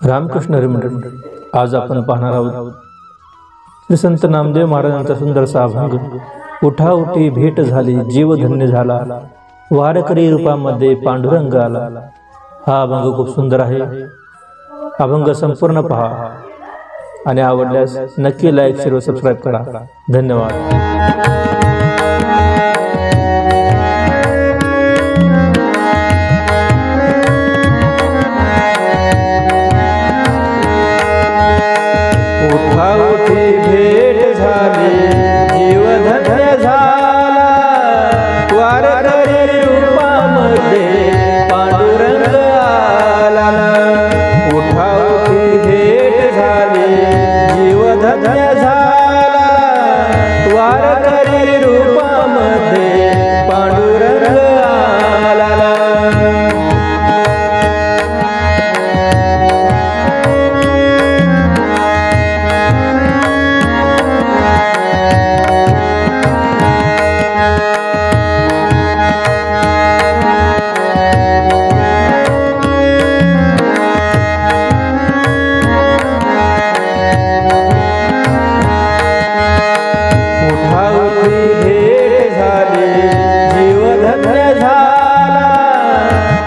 रामकृष्ण हरी मंडळी, आज आपण पाहणार आहोत श्री संत नामदेव महाराजांचा सुंदरसा अभंग. उठा उठी भेट झाली, जीव धन्य झाला, वारकरी रूपामध्ये पांडुरंग आला. हा अभंग खूप सुंदर आहे. अभंग संपूर्ण पहा आणि आवडल्यास नक्की लाईक शेअर व सबस्क्राईब करा. धन्यवाद. उठी भेट झाली, जीव धन्य झाला, वारकरी रूपामध्ये पांडुरंग आला. उठी भेट झाली, जीव धन्य झाला, वारकरी रूपामध्ये पांडुरंग आला.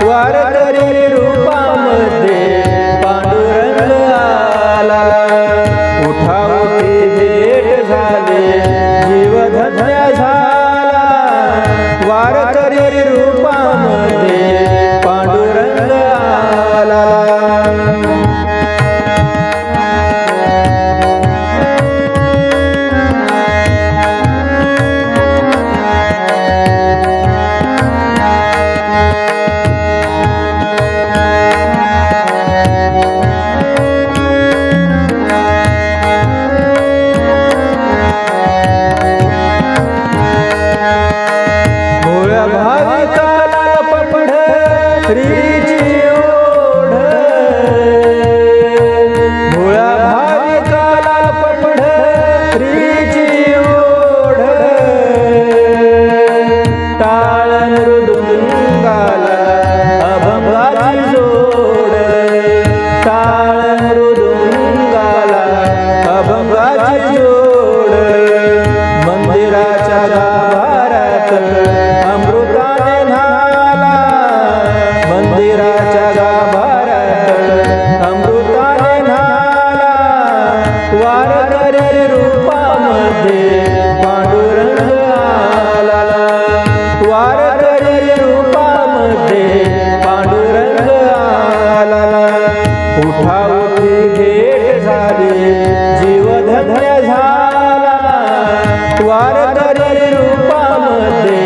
वारकरी रूपामध्ये पांडुरंग आला. उठी भेट झाली, जीव धन्य झाला, वारकरी रूपामध्ये पांडुरंग आला. श्रीची ओढ, भोळा भाविकाला पपढ, श्रीची ओढ, टाळ मृदुंगाला अभंगाची जोड, टाळ मृदुंगाला अभंगाची जोड. मंदिराच्या गाभाऱ्यात अमृताने न्हाला, मंदिराच्या गाभाऱ्यात अमृताने न्हाला, वारकरी रूपामध्ये पांडुरंग आला. वारकरी रूपामध्ये पांडुरंग आला. उठी भेट झाली, जीव धन्य झाला, वारकरी रूपामध्ये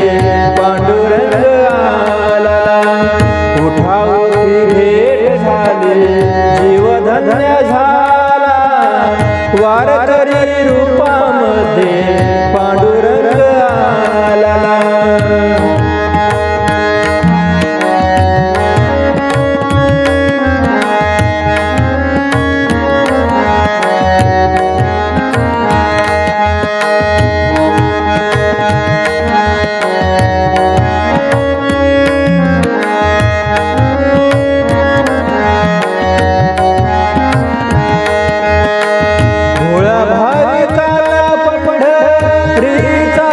पांडुरंग आला. उठी भेट झाली, जीव धन्य झाला, वारकरी रूपामध्ये पांडुरंग आला. भोळा भाविकाला पपढ, श्रीचा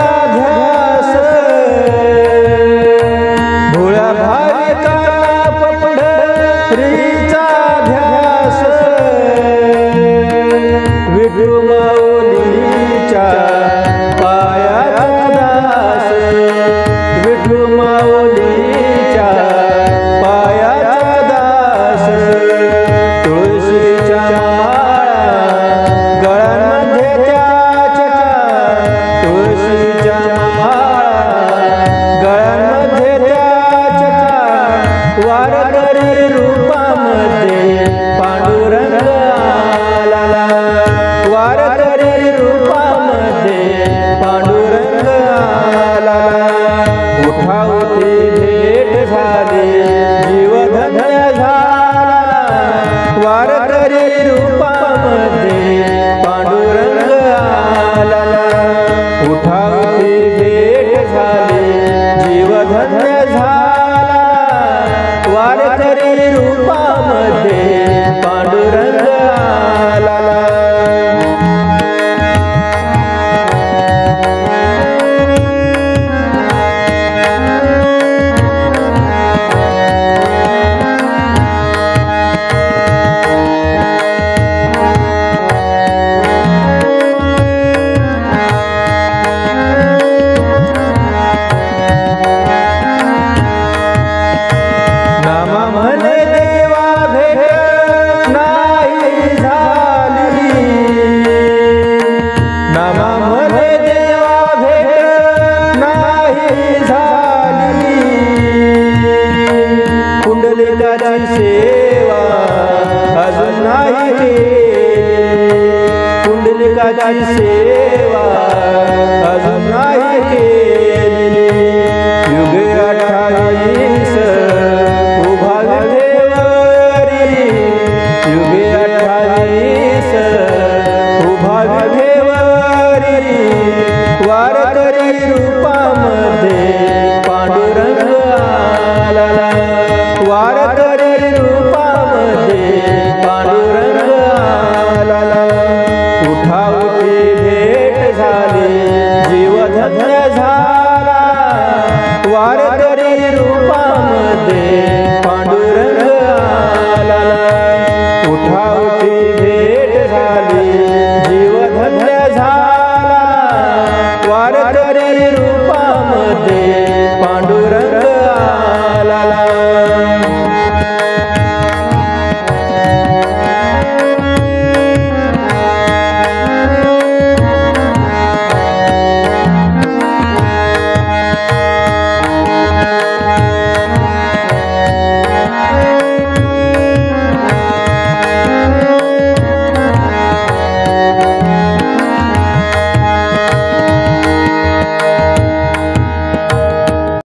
अजून नाही केली, पुंडलिकाची सेवा अजून नाही केली.